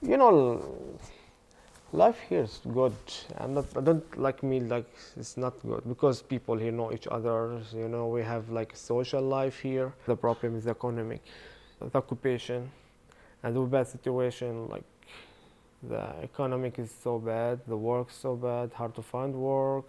You know, life here is good. I don't like me like it's not good because people here know each other. You know, we have like social life here. The problem is economic, the occupation, and the bad situation. Like the economic is so bad, the work so bad, hard to find work.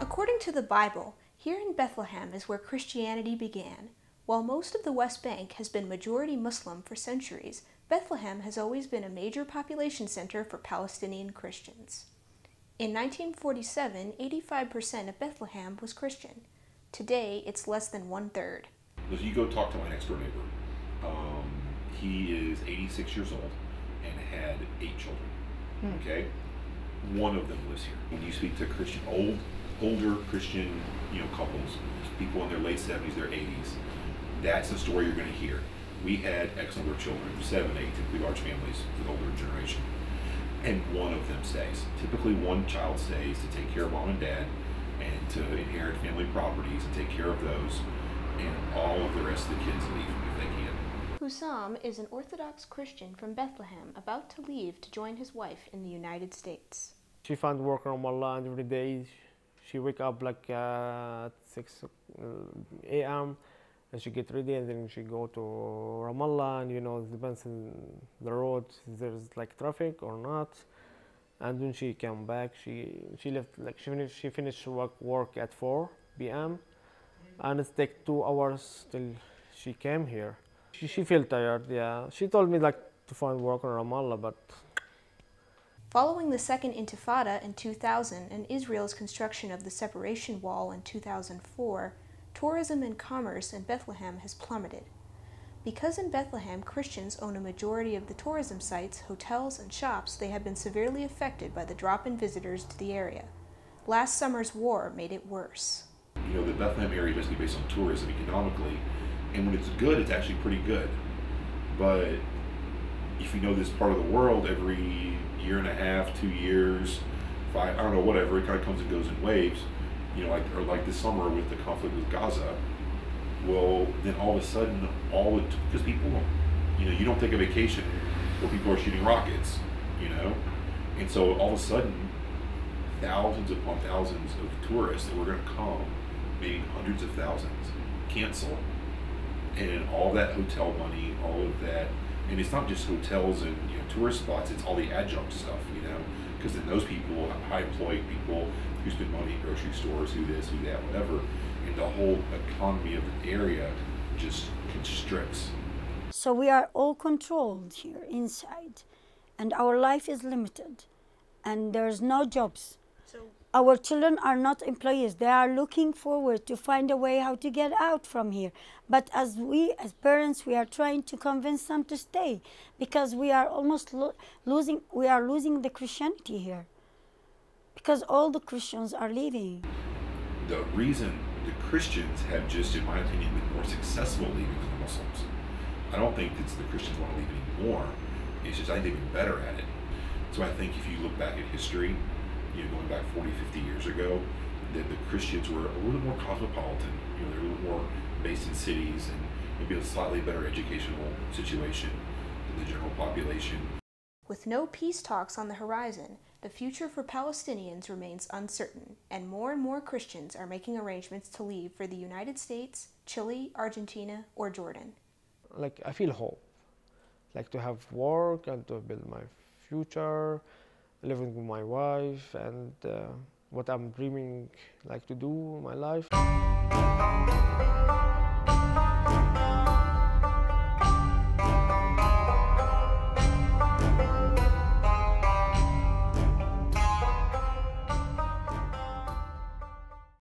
According to the Bible, here in Bethlehem is where Christianity began. While most of the West Bank has been majority Muslim for centuries, Bethlehem has always been a major population center for Palestinian Christians. In 1947, 85% of Bethlehem was Christian. Today, it's less than 1/3. If you go talk to my next door neighbor, he is 86 years old and had 8 children. Okay, one of them lives here. When you speak to Christian, older Christian, couples, people in their late 70s, their 80s, that's the story you're going to hear. We had X number of children, 7, 8, typically large families for the older generation, and one of them stays. Typically, one child stays to take care of mom and dad, and to inherit family properties and take care of those, and all of the rest of the kids leave if they can. Hussam is an Orthodox Christian from Bethlehem about to leave to join his wife in the United States. She found work in Ramallah, and every day she wake up like at 6 a.m. and she get ready, and then she go to Ramallah, and it depends on the road, if there's like traffic or not. And when she came back, she left like she finished work at 4 p.m. and it take 2 hours till she came here. She feel tired, yeah. She told me like to find work in Ramallah, but following the Second Intifada in 2000 and Israel's construction of the separation wall in 2004, tourism and commerce in Bethlehem has plummeted. Because in Bethlehem, Christians own a majority of the tourism sites, hotels, and shops, they have been severely affected by the drop in visitors to the area. Last summer's war made it worse. The Bethlehem area is basically based on tourism economically, and when it's good, it's actually pretty good. But if you know this part of the world, every year and a half, 2 years, 5, I don't know, whatever, it kind of comes and goes in waves. Like this summer with the conflict with Gaza. Well, then all of a sudden, because people, you don't take a vacation where people are shooting rockets, and so all of a sudden, thousands upon thousands of tourists that were going to come, maybe hundreds of thousands, cancel, and all that hotel money, all of that, and it's not just hotels and tourist spots; it's all the adjunct stuff, because then those people, high-employed people who spend money at grocery stores, who this, who that, whatever, and the whole economy of the area just constricts. So we are all controlled here inside, and our life is limited, and there's no jobs. So our children are not employees. They are looking forward to find a way how to get out from here. But as parents, we are trying to convince them to stay, because we are almost losing the Christianity here, because all the Christians are leaving. The reason the Christians have just, in my opinion, been more successful leaving than the Muslims. I don't think it's the Christians want to leave anymore. It's just I think they've been better at it. So I think if you look back at history, going back 40, 50 years ago, that the Christians were a little more cosmopolitan. They're a little more based in cities and maybe a slightly better educational situation than the general population. With no peace talks on the horizon, the future for Palestinians remains uncertain, and more Christians are making arrangements to leave for the United States, Chile, Argentina, or Jordan. like I feel hope, like to have work and to build my future, living with my wife, and what I'm dreaming like to do in my life.